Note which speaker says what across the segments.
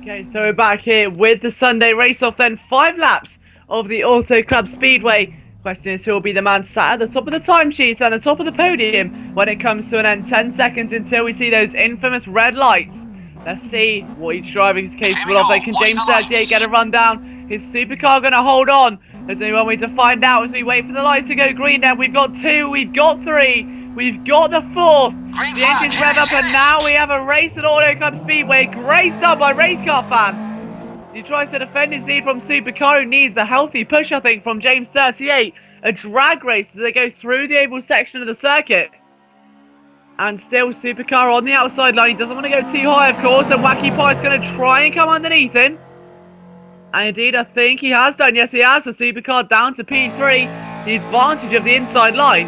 Speaker 1: Okay, so we're back here with the Sunday race-off then. 5 laps of the Auto Club Speedway. Question is, who will be the man sat at the top of the timesheets and the top of the podium when it comes to an end? 10 seconds until we see those infamous red lights. Let's see what each driver is capable of. Can James 38 get a rundown? Is Supercar going to hold on? There's only one way to find out as we wait for the lights to go green. Then we've got 2, we've got 3, we've got the 4th. The engine's rev up, and now we have a race at Auto Club Speedway, graced up by Racecar Fan. He tries to defend his lead from Supercar, who needs a healthy push, I think, from James 38. A drag race as they go through the oval section of the circuit. And still Supercar on the outside line. He doesn't want to go too high, of course, and Wacky Pie's going to try and come underneath him. And indeed, I think he has done. Yes, he has. The Supercar down to P3. The advantage of the inside line.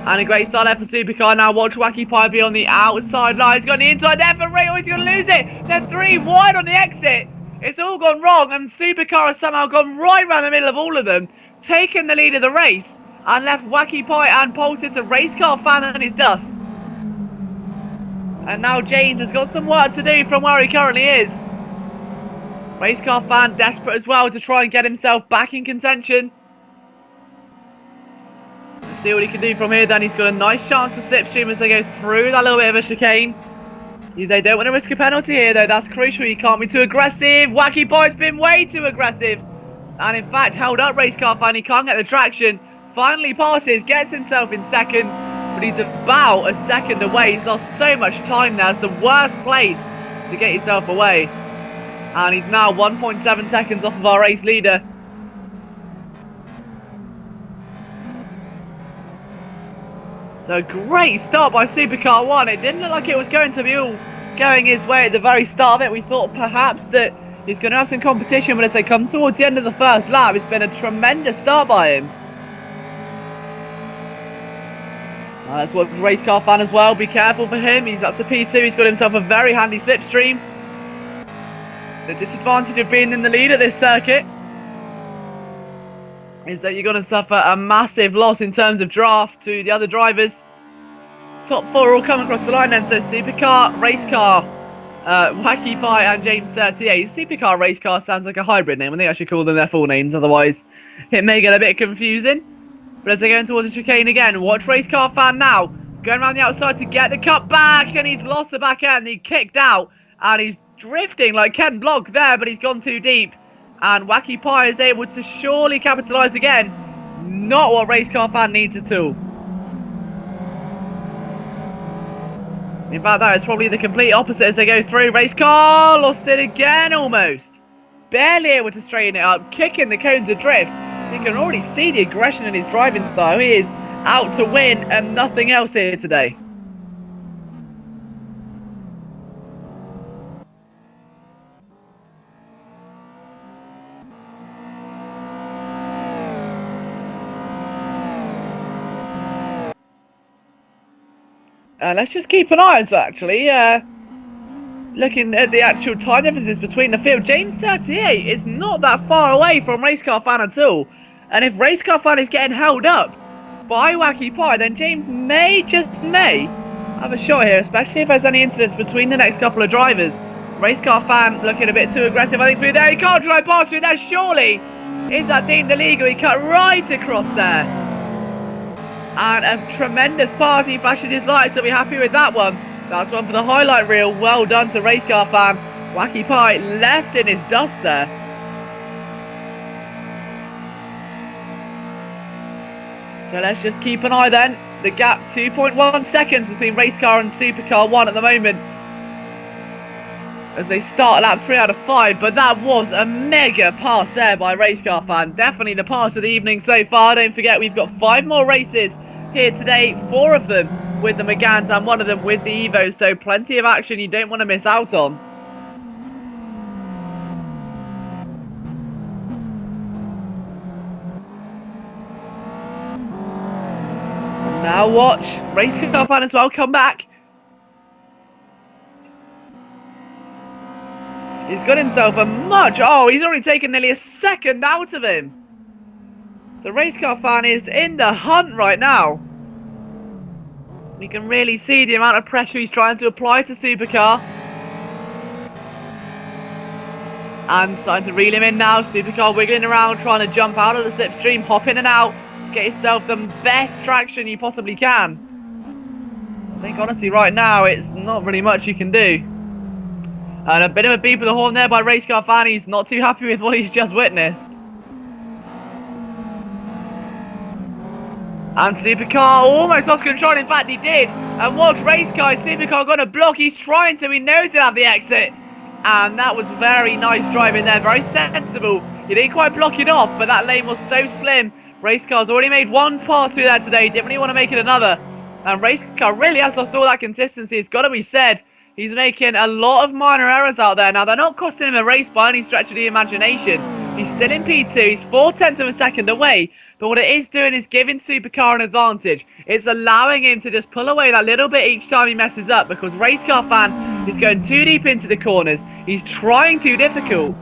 Speaker 1: And a great start there for Supercar. Now watch Wacky Pie be on the outside line. He's got the inside there for Ray. Oh, he's going to lose it. They're 3 wide on the exit. It's all gone wrong. And Supercar has somehow gone right around the middle of all of them. Taken the lead of the race. And left Wacky Pie and Poulter to Racecar Fan and his dust. And now James has got some work to do from where he currently is. Racecar Fan desperate as well to try and get himself back in contention. See what he can do from here then. He's got a nice chance to slipstream as they go through that little bit of a chicane. They don't want to risk a penalty here though. That's crucial. You can't be too aggressive. Wacky Boy's been way too aggressive. And in fact held up Racecar Fan. He can't get the traction. Finally passes. Gets himself in second. But he's about a second away. He's lost so much time now. It's the worst place to get yourself away. And he's now 1.7 seconds off of our race leader. So great start by Supercar 1. It didn't look like it was going to be all going his way at the very start of it. We thought perhaps that he's going to have some competition, but as they come towards the end of the first lap, it's been a tremendous start by him. That's what Racecar Fan as well. Be careful for him. He's up to P2. He's got himself a very handy slipstream. The disadvantage of being in the lead at this circuit is that you're going to suffer a massive loss in terms of draft to the other drivers. Top 4 all come across the line then. So Supercar, Racecar, Wacky Pie and James 38. Supercar, Racecar sounds like a hybrid name. I think I should call them their full names. Otherwise, it may get a bit confusing. But as they're going towards the chicane again, watch Racecar Fan now. Going around the outside to get the cut back. And he's lost the back end. He kicked out. And he's drifting like Ken Block there. But he's gone too deep. And Wacky Pie is able to surely capitalise again. Not what Racecar Fan needs at all. In fact, that is probably the complete opposite as they go through. Racecar lost it again almost. Barely able to straighten it up. Kicking the cones adrift. You can already see the aggression in his driving style. He is out to win and nothing else here today. Let's just keep an eye on that, actually. Looking at the actual time differences between the field, James 38 is not that far away from Racecar Fan at all. And if Racecar Fan is getting held up by Wacky Pie, then James may, just may, have a shot here, especially if there's any incidents between the next couple of drivers. Racecar Fan looking a bit too aggressive, I think, through there. He can't drive past through there, surely. Is that deemed illegal? He cut right across there. And a tremendous pass. He flashes his lights, so we're happy with that one. That's one for the highlight reel. Well done to Racecar Fan. Wacky Pie left in his dust there. So let's just keep an eye then. The gap 2.1 seconds between Racecar and Supercar 1 at the moment. As they start lap 3 out of 5. But that was a mega pass there by Racecar Fan. Definitely the pass of the evening so far. Don't forget we've got 5 more races here today. 4 of them with the Meganes and 1 of them with the Evos. So plenty of action you don't want to miss out on. Now watch Racecar Fan as well come back. He's got himself a much... Oh, he's already taken nearly a second out of him. So Racecar Fan is in the hunt right now. We can really see the amount of pressure he's trying to apply to Supercar. And starting to reel him in now. Supercar wiggling around, trying to jump out of the slipstream, hop in and out, get yourself the best traction you possibly can. I think honestly right now it's not really much you can do. And a bit of a beep of the horn there by race car fan. He's not too happy with what he's just witnessed. And Supercar almost lost control. In fact, he did. And watch race car. Supercar got a block. He's trying to. He knows he'll have the exit. And that was very nice driving there. Very sensible. He didn't quite block it off, but that lane was so slim. Race car's already made one pass through there today. Didn't really want to make it another. And race car really has lost all that consistency. It's got to be said. He's making a lot of minor errors out there. Now, they're not costing him a race by any stretch of the imagination. He's still in P2. He's 4/10 of a second away. But what it is doing is giving Supercar an advantage. It's allowing him to just pull away that little bit each time he messes up, because race car fan is going too deep into the corners. He's trying too difficult.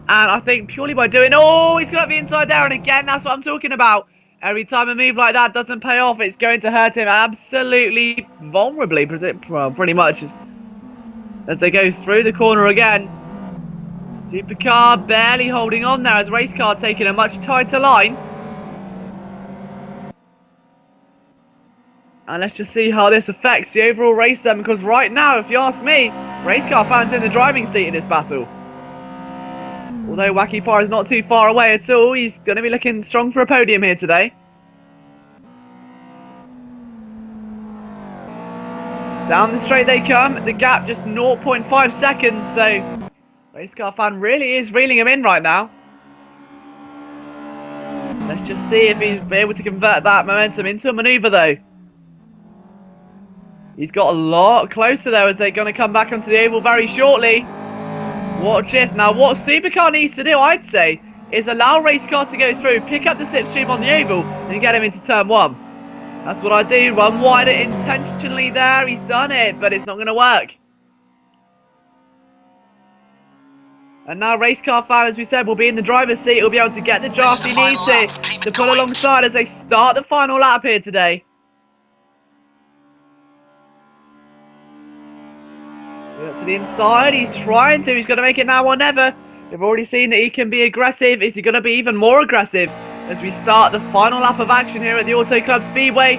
Speaker 1: And I think purely by doing... Oh, he's got the inside there. And again, that's what I'm talking about. Every time a move like that doesn't pay off, it's going to hurt him absolutely vulnerably, pretty much. As they go through the corner again. Supercar barely holding on there as race car taking a much tighter line. And let's just see how this affects the overall race then, because right now, if you ask me, race car fans in the driving seat in this battle. Although Wacky Par is not too far away at all, he's going to be looking strong for a podium here today. Down the straight they come, the gap just 0.5 seconds, so race car fan really is reeling him in right now. Let's just see if he's able to convert that momentum into a manoeuvre though. He's got a lot closer though as they're going to come back onto the oval very shortly. Watch this. Now what Supercar needs to do, I'd say, is allow race car to go through, pick up the slipstream on the oval and get him into turn one. That's what I do. Run wider intentionally there. He's done it, but it's not going to work. And now race car fan, as we said, will be in the driver's seat. He'll be able to get the draft he needs to pull alongside as they start the final lap here today. To the inside, he's trying to. He's going to make it now or never. We've already seen that he can be aggressive. Is he going to be even more aggressive as we start the final lap of action here at the Auto Club Speedway?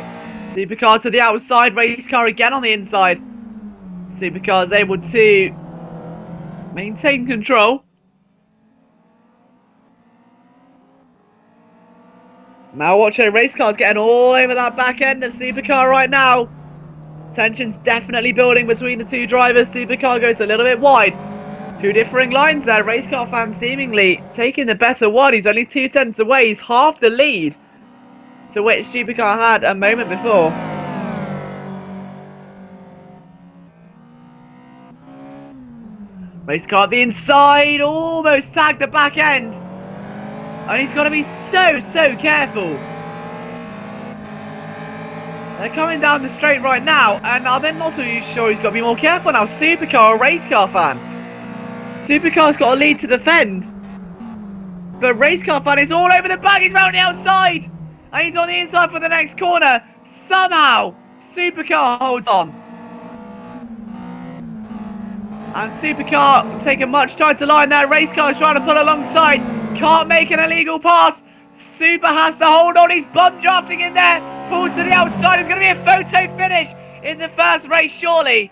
Speaker 1: Supercar to the outside, race car again on the inside. Supercar is able to maintain control. Now watch it, race car's getting all over that back end of Supercar right now. Tension's definitely building between the two drivers. Supercar goes a little bit wide. Two differing lines there. Race car fan seemingly taking the better one. He's only 2/10 away. He's half the lead to which Supercar had a moment before. Race car at the inside. Almost tagged the back end. And he's got to be so careful. They're coming down the straight right now, and I'm not too sure he's got to be more careful now. Supercar, a race car fan. Supercar's got a lead to defend. But race car fan is all over the back. He's round the outside. And he's on the inside for the next corner. Somehow, Supercar holds on. And Supercar take a much tighter line there. Race car is trying to pull alongside. Can't make an illegal pass. Super has to hold on. He's bum drafting in there. Pulls to the outside. It's going to be a photo finish in the first race, surely.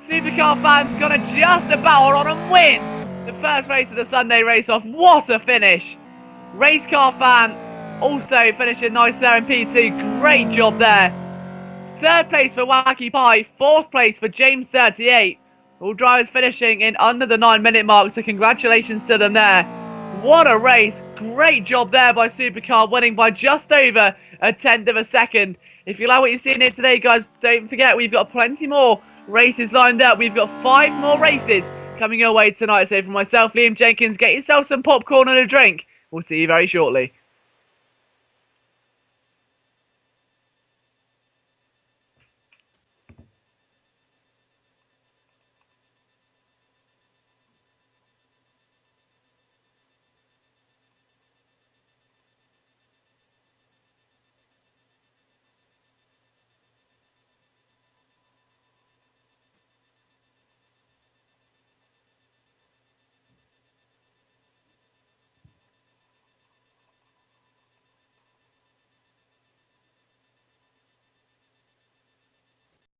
Speaker 1: Supercar fans going to just about hold on and win the first race of the Sunday race-off. What a finish. Race car fan also finishing nice there in P2. Great job there. Third place for Wacky Pie. Fourth place for James 38. All drivers finishing in under the 9-minute mark. So congratulations to them there. What a race. Great job there by Supercar, winning by just over a 1/10 of a second. If you like what you've seen here today, guys, don't forget we've got plenty more races lined up. We've got 5 more races coming your way tonight. So from myself, Liam Jenkins, get yourself some popcorn and a drink. We'll see you very shortly.